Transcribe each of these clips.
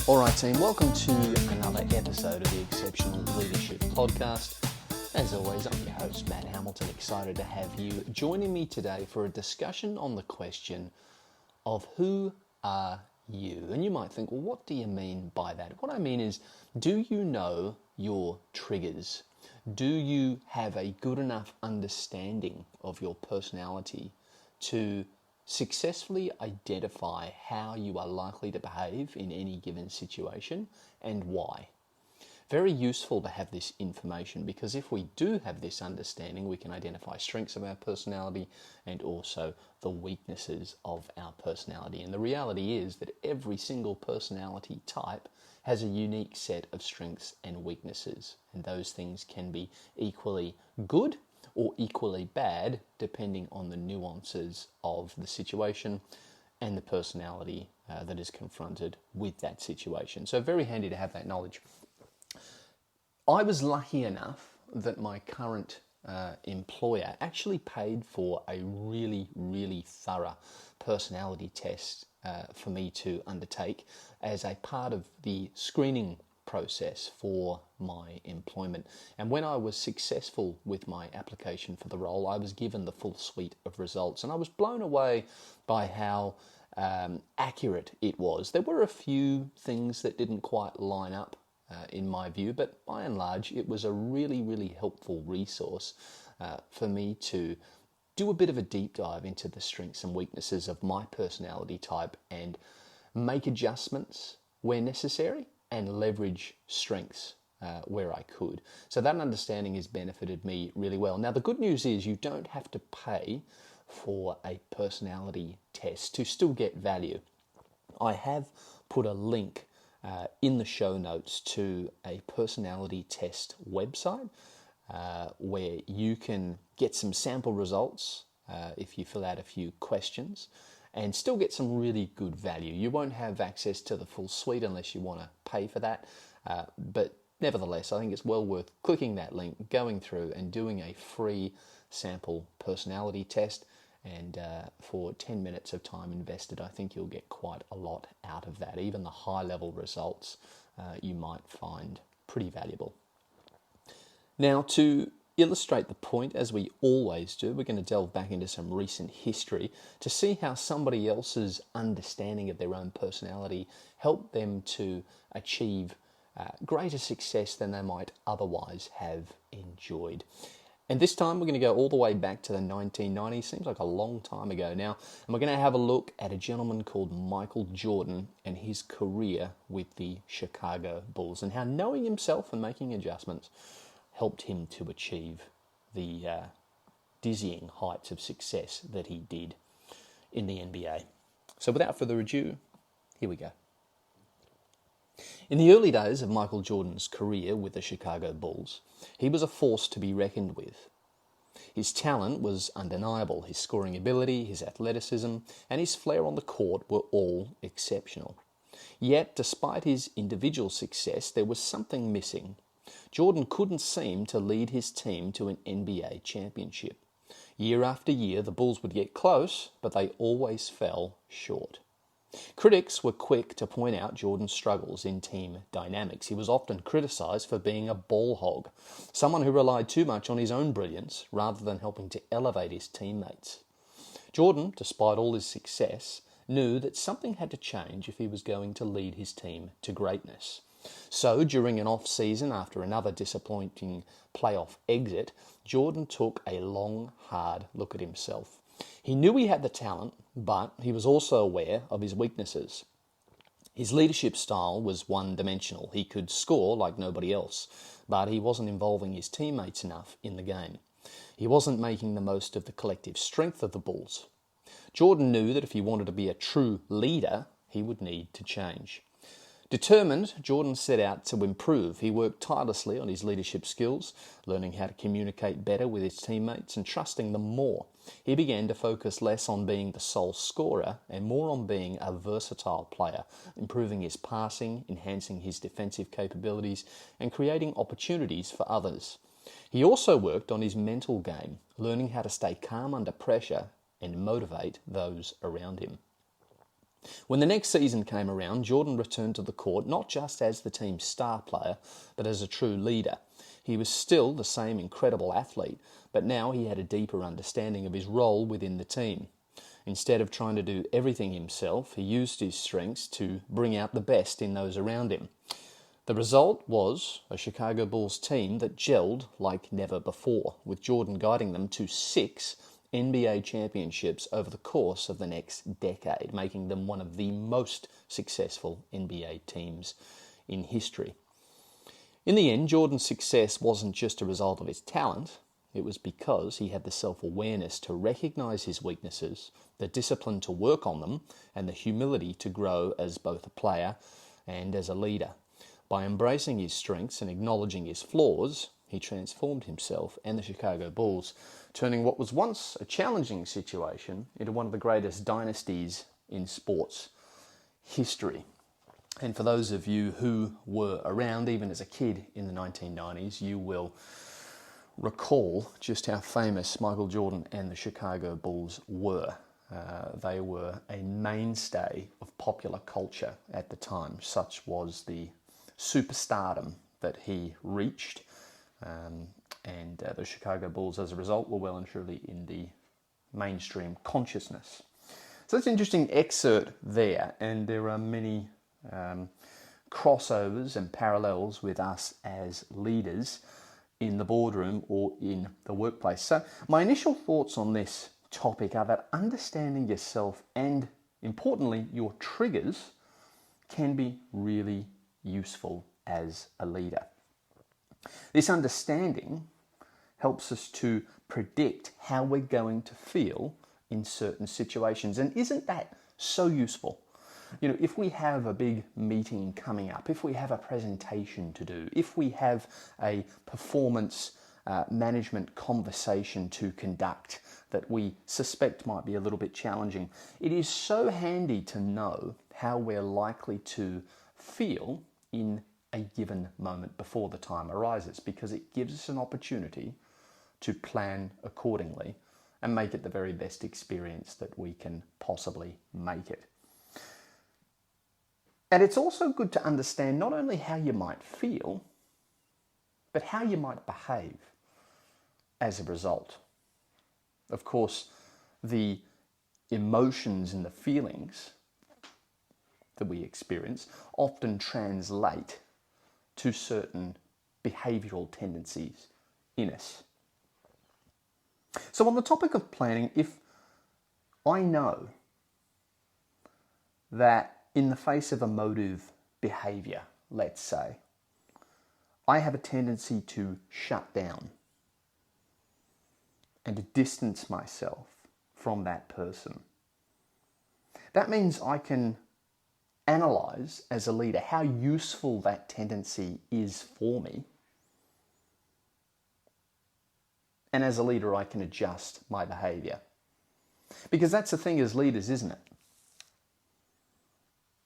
Alright team, welcome to another episode of the Exceptional Leadership Podcast. As always, I'm your host, Matt Hamilton, excited to have you joining me today for a discussion on the question of who are you? And you might think, well, what do you mean by that? What I mean is, do you know your triggers? Do you have a good enough understanding of your personality to successfully identify how you are likely to behave in any given situation and why? Very useful to have this information, because if we do have this understanding, we can identify strengths of our personality and also the weaknesses of our personality. And the reality is that every single personality type has a unique set of strengths and weaknesses, and those things can be equally good or equally bad depending on the nuances of the situation and the personality that is confronted with that situation. So very handy to have that knowledge. I was lucky enough that my current employer actually paid for a really thorough personality test for me to undertake as a part of the screening process for my employment. And when I was successful with my application for the role, I was given the full suite of results, and I was blown away by how accurate it was. There were a few things that didn't quite line up in my view, but by and large it was a really helpful resource for me to do a bit of a deep dive into the strengths and weaknesses of my personality type and make adjustments where necessary and leverage strengths where I could. So that understanding has benefited me really well. Now the good news is you don't have to pay for a personality test to still get value. I have put a link in the show notes to a personality test website where you can get some sample results if you fill out a few questions and still get some really good value. You won't have access to the full suite unless you want to pay for that, but nevertheless, I think it's well worth clicking that link, going through and doing a free sample personality test. And for 10 minutes of time invested, I think you'll get quite a lot out of that. Even the high-level results you might find pretty valuable. Now, to illustrate the point, as we always do, we're going to delve back into some recent history to see how somebody else's understanding of their own personality helped them to achieve greater success than they might otherwise have enjoyed. And this time we're going to go all the way back to the 1990s, seems like a long time ago now, and we're going to have a look at a gentleman called Michael Jordan and his career with the Chicago Bulls and how knowing himself and making adjustments helped him to achieve the dizzying heights of success that he did in the NBA. So without further ado, here we go. In the early days of Michael Jordan's career with the Chicago Bulls, he was a force to be reckoned with. His talent was undeniable. His scoring ability, his athleticism, and his flair on the court were all exceptional. Yet, despite his individual success, there was something missing. Jordan couldn't seem to lead his team to an NBA championship. Year after year, the Bulls would get close, but they always fell short. Critics were quick to point out Jordan's struggles in team dynamics. He was often criticised for being a ball hog, someone who relied too much on his own brilliance rather than helping to elevate his teammates. Jordan, despite all his success, knew that something had to change if he was going to lead his team to greatness. So, during an off-season after another disappointing playoff exit, Jordan took a long, hard look at himself. He knew he had the talent, but he was also aware of his weaknesses. His leadership style was one-dimensional. He could score like nobody else, but he wasn't involving his teammates enough in the game. He wasn't making the most of the collective strength of the Bulls. Jordan knew that if he wanted to be a true leader, he would need to change. Determined, Jordan set out to improve. He worked tirelessly on his leadership skills, learning how to communicate better with his teammates and trusting them more. He began to focus less on being the sole scorer and more on being a versatile player, improving his passing, enhancing his defensive capabilities, and creating opportunities for others. He also worked on his mental game, learning how to stay calm under pressure and motivate those around him. When the next season came around, Jordan returned to the court not just as the team's star player, but as a true leader. He was still the same incredible athlete, but now he had a deeper understanding of his role within the team. Instead of trying to do everything himself, he used his strengths to bring out the best in those around him. The result was a Chicago Bulls team that gelled like never before, with Jordan guiding them to 6 NBA championships over the course of the next decade, making them one of the most successful NBA teams in history. In the end, Jordan's success wasn't just a result of his talent. It was because he had the self-awareness to recognise his weaknesses, the discipline to work on them, and the humility to grow as both a player and as a leader. By embracing his strengths and acknowledging his flaws, he transformed himself and the Chicago Bulls, turning what was once a challenging situation into one of the greatest dynasties in sports history. And for those of you who were around even as a kid in the 1990s, you will recall just how famous Michael Jordan and the Chicago Bulls were. They were a mainstay of popular culture at the time. Such was the superstardom that he reached, and the Chicago Bulls, as a result, were well and truly in the mainstream consciousness. So that's an interesting excerpt there, and there are many crossovers and parallels with us as leaders in the boardroom or in the workplace. So my initial thoughts on this topic are that understanding yourself and, importantly, your triggers can be really useful as a leader. This understanding helps us to predict how we're going to feel in certain situations. And isn't that so useful? You know, if we have a big meeting coming up, if we have a presentation to do, if we have a performance management conversation to conduct that we suspect might be a little bit challenging, it is so handy to know how we're likely to feel in a given moment before the time arises, because it gives us an opportunity to plan accordingly and make it the very best experience that we can possibly make it. And it's also good to understand not only how you might feel, but how you might behave as a result. Of course, the emotions and the feelings that we experience often translate to certain behavioural tendencies in us. So on the topic of planning, if I know that in the face of emotive behaviour, let's say, I have a tendency to shut down and to distance myself from that person, that means I can analyse as a leader how useful that tendency is for me. And as a leader, I can adjust my behaviour. Because that's the thing as leaders, isn't it?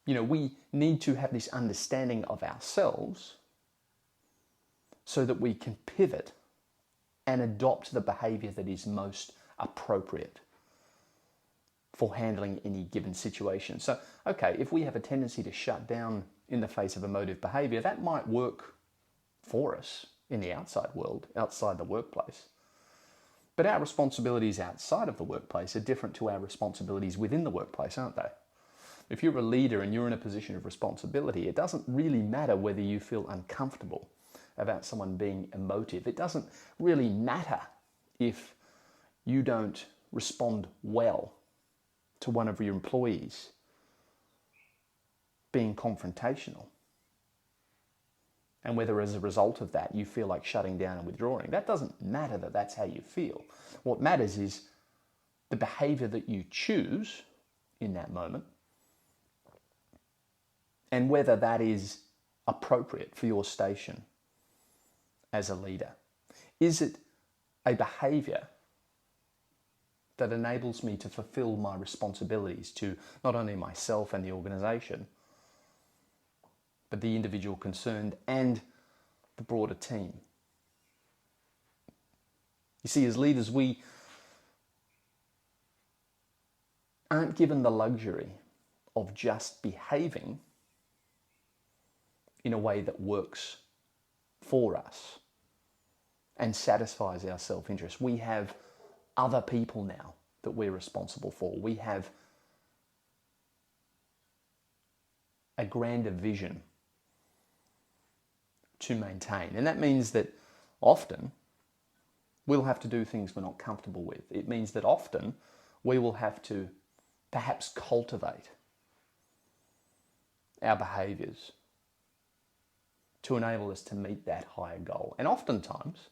You know, we need to have this understanding of ourselves so that we can pivot and adopt the behaviour that is most appropriate for handling any given situation. So, okay, if we have a tendency to shut down in the face of emotive behaviour, that might work for us in the outside world, outside the workplace. But our responsibilities outside of the workplace are different to our responsibilities within the workplace, aren't they? If you're a leader and you're in a position of responsibility, it doesn't really matter whether you feel uncomfortable about someone being emotive. It doesn't really matter if you don't respond well to one of your employees being confrontational, and whether as a result of that you feel like shutting down and withdrawing. That doesn't matter that that's how you feel. What matters is the behaviour that you choose in that moment and whether that is appropriate for your station as a leader. Is it a behaviour that enables me to fulfill my responsibilities to not only myself and the organisation, but the individual concerned and the broader team? You see, as leaders, we aren't given the luxury of just behaving in a way that works for us and satisfies our self-interest. We have other people now that we're responsible for. We have a grander vision to maintain. And that means that often we'll have to do things we're not comfortable with. It means that often we will have to perhaps cultivate our behaviours to enable us to meet that higher goal. And oftentimes,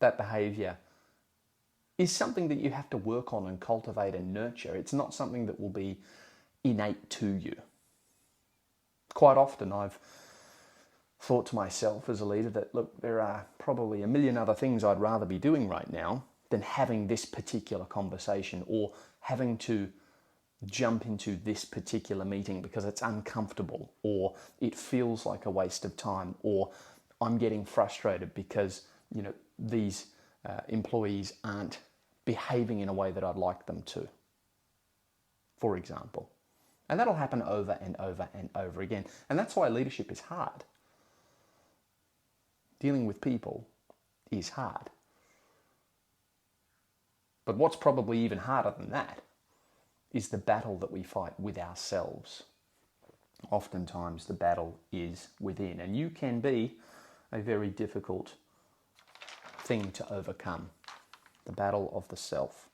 that behaviour is something that you have to work on and cultivate and nurture. It's not something that will be innate to you. Quite often I've thought to myself as a leader that, look, there are probably a million other things I'd rather be doing right now than having this particular conversation or having to jump into this particular meeting because it's uncomfortable or it feels like a waste of time, or I'm getting frustrated because, these employees aren't behaving in a way that I'd like them to, for example. And that'll happen over and over and over again. And that's why leadership is hard. Dealing with people is hard. But what's probably even harder than that is the battle that we fight with ourselves. Oftentimes the battle is within, and you can be a very difficult thing to overcome, the battle of the self.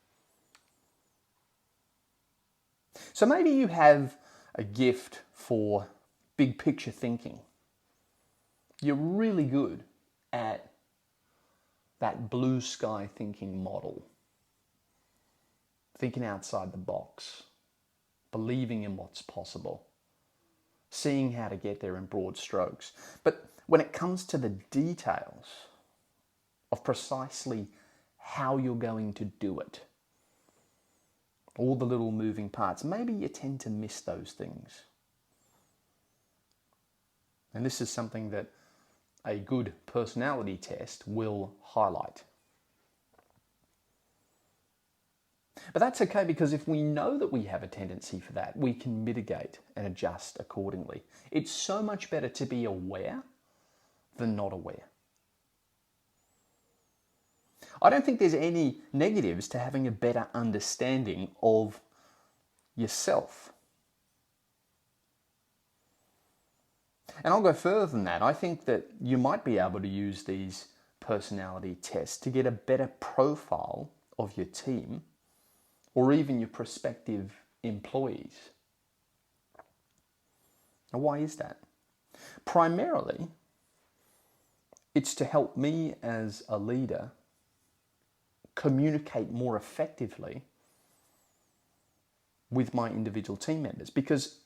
So maybe you have a gift for big picture thinking. You're really good at that blue sky thinking model. Thinking outside the box, believing in what's possible, seeing how to get there in broad strokes. But when it comes to the details of precisely how you're going to do it, all the little moving parts, maybe you tend to miss those things. And this is something that a good personality test will highlight. But that's okay, because if we know that we have a tendency for that, we can mitigate and adjust accordingly. It's so much better to be aware than not aware. I don't think there's any negatives to having a better understanding of yourself. And I'll go further than that. I think that you might be able to use these personality tests to get a better profile of your team or even your prospective employees. Now, why is that? Primarily, it's to help me as a leader communicate more effectively with my individual team members, because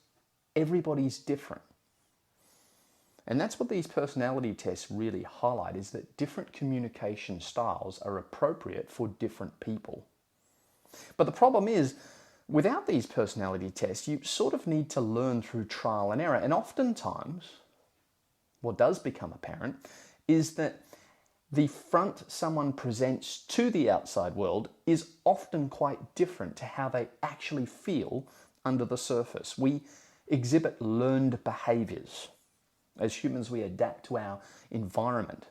everybody's different. And that's what these personality tests really highlight, is that different communication styles are appropriate for different people. But the problem is, without these personality tests, you sort of need to learn through trial and error. And oftentimes, what does become apparent is that the front someone presents to the outside world is often quite different to how they actually feel under the surface. We exhibit learned behaviors. As humans, we adapt to our environment.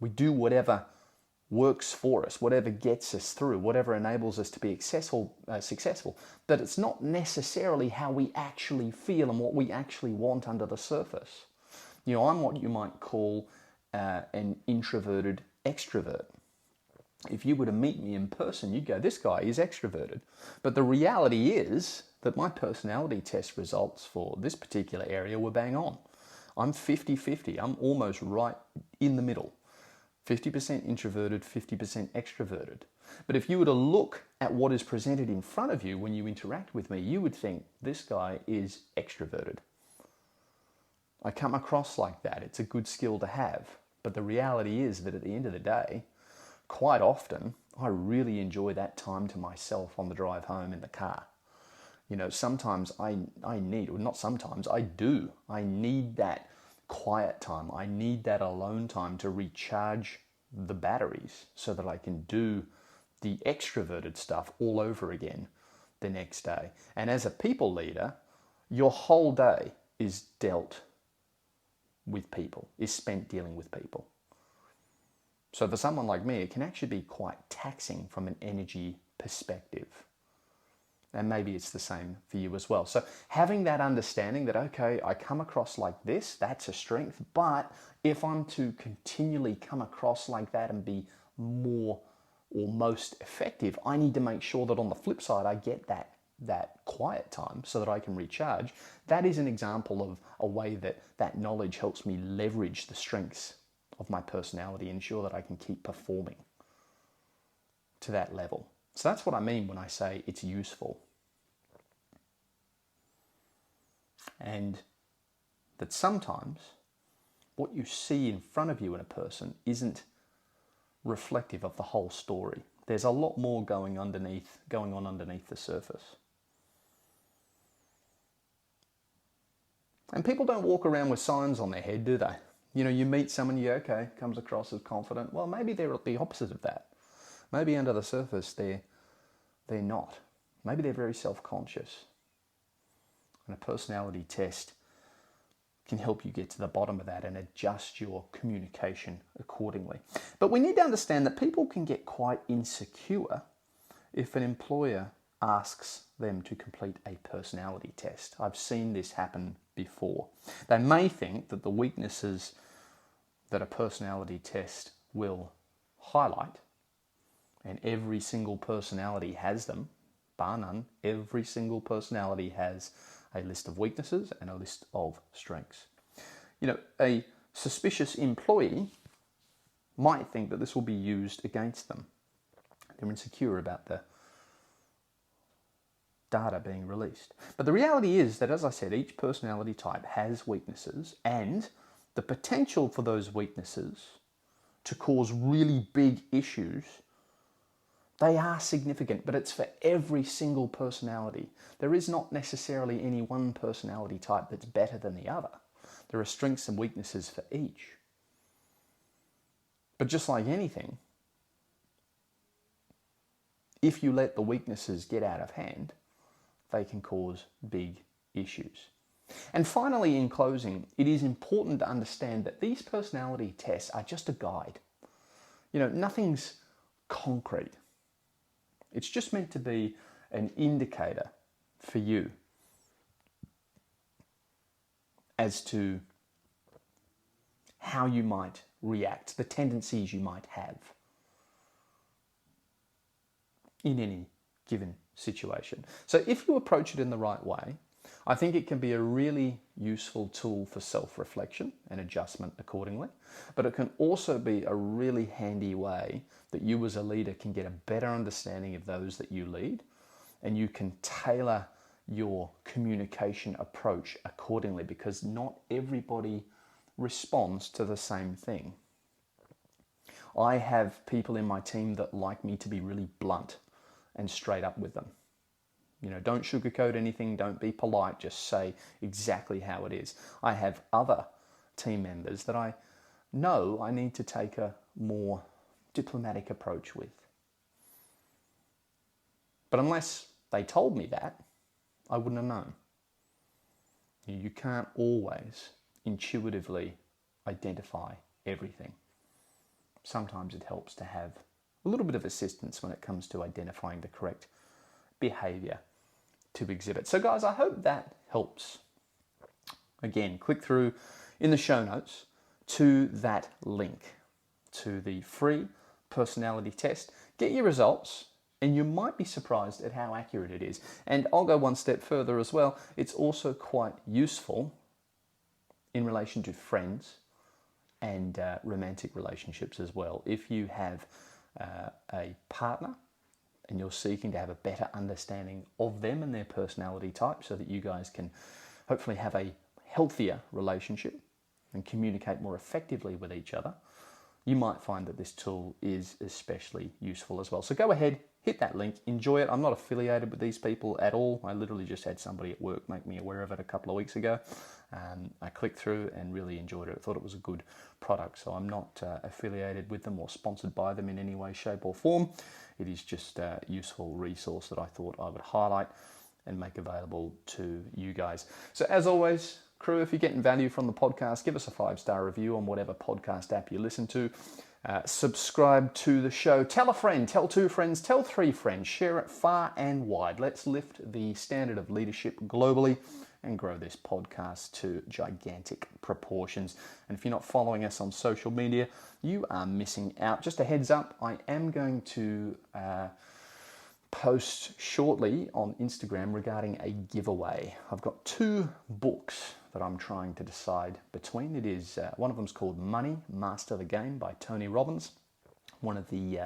We do whatever works for us, whatever gets us through, whatever enables us to be successful, but it's not necessarily how we actually feel and what we actually want under the surface. I'm what you might call an introverted extrovert. If you were to meet me in person, you'd go, this guy is extroverted. But the reality is that my personality test results for this particular area were bang on. I'm 50-50. I'm almost right in the middle. 50% introverted, 50% extroverted. But if you were to look at what is presented in front of you when you interact with me, you would think this guy is extroverted. I come across like that. It's a good skill to have. But the reality is that at the end of the day, quite often, I really enjoy that time to myself on the drive home in the car. Sometimes I need, or not sometimes, I do. I need that quiet time. I need that alone time to recharge the batteries so that I can do the extroverted stuff all over again the next day. And as a people leader, your whole day is dealt with people, is spent dealing with people. So for someone like me, it can actually be quite taxing from an energy perspective. And maybe it's the same for you as well. So having that understanding that, okay, I come across like this, that's a strength, but if I'm to continually come across like that and be more or most effective, I need to make sure that on the flip side, I get that quiet time so that I can recharge. That is an example of a way that knowledge helps me leverage the strengths of my personality, ensure that I can keep performing to that level. So that's what I mean when I say it's useful. And that sometimes what you see in front of you in a person isn't reflective of the whole story. There's a lot more going on underneath the surface. And people don't walk around with signs on their head, do they? You know, you meet someone, comes across as confident. Well, maybe they're the opposite of that. Maybe under the surface, they're not. Maybe they're very self-conscious. And a personality test can help you get to the bottom of that and adjust your communication accordingly. But we need to understand that people can get quite insecure if an employer asks them to complete a personality test. I've seen this happen before. They may think that the weaknesses that a personality test will highlight, and every single personality has them, bar none, every single personality has a list of weaknesses and a list of strengths. You know, a suspicious employee might think that this will be used against them. They're insecure about the data being released. But the reality is that, as I said, each personality type has weaknesses, and the potential for those weaknesses to cause really big issues, they are significant, but it's for every single personality. There is not necessarily any one personality type that's better than the other. There are strengths and weaknesses for each. But just like anything, if you let the weaknesses get out of hand, they can cause big issues. And finally, in closing, it is important to understand that these personality tests are just a guide. You know, nothing's concrete. It's just meant to be an indicator for you as to how you might react, the tendencies you might have in any given situation. So if you approach it in the right way, I think it can be a really useful tool for self-reflection and adjustment accordingly, but it can also be a really handy way that you as a leader can get a better understanding of those that you lead, and you can tailor your communication approach accordingly, because not everybody responds to the same thing. I have people in my team that like me to be really blunt and straight up with them. You know, don't sugarcoat anything, don't be polite, just say exactly how it is. I have other team members that I know I need to take a more diplomatic approach with. But unless they told me that, I wouldn't have known. You can't always intuitively identify everything. Sometimes it helps to have a little bit of assistance when it comes to identifying the correct behavior to exhibit. So guys, I hope that helps. Again, click through in the show notes to that link to the free personality test. Get your results, and you might be surprised at how accurate it is. And I'll go one step further as well. It's also quite useful in relation to friends and romantic relationships as well. If you have a partner and you're seeking to have a better understanding of them and their personality type so that you guys can hopefully have a healthier relationship and communicate more effectively with each other, you might find that this tool is especially useful as well. So go ahead, hit that link, enjoy it. I'm not affiliated with these people at all. I literally just had somebody at work make me aware of it a couple of weeks ago. I clicked through and really enjoyed it. I thought it was a good product, so I'm not affiliated with them or sponsored by them in any way, shape or form. It is just a useful resource that I thought I would highlight and make available to you guys. So as always, crew, if you're getting value from the podcast, give us a 5-star review on whatever podcast app you listen to. Subscribe to the show. Tell a friend, tell 2 friends, tell 3 friends. Share it far and wide. Let's lift the standard of leadership globally and grow this podcast to gigantic proportions. And if you're not following us on social media, you are missing out. Just a heads up, I am going to post shortly on Instagram regarding a giveaway. I've got 2 books that I'm trying to decide between. It is one of them's called Money, Master the Game by Tony Robbins. One of the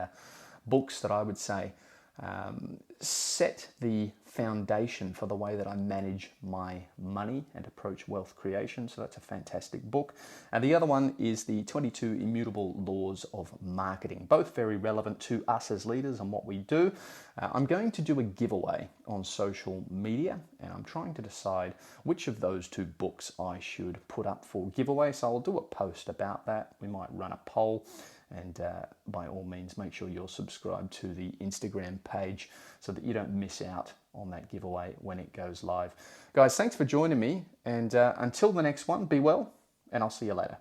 books that I would say set the foundation for the way that I manage my money and approach wealth creation. So that's a fantastic book. And the other one is the 22 Immutable Laws of Marketing, both very relevant to us as leaders and what we do. I'm going to do a giveaway on social media, and I'm trying to decide which of those 2 books I should put up for giveaway. So I'll do a post about that. We might run a poll. And by all means, make sure you're subscribed to the Instagram page so that you don't miss out on that giveaway when it goes live. Guys, thanks for joining me. And until the next one, be well, and I'll see you later.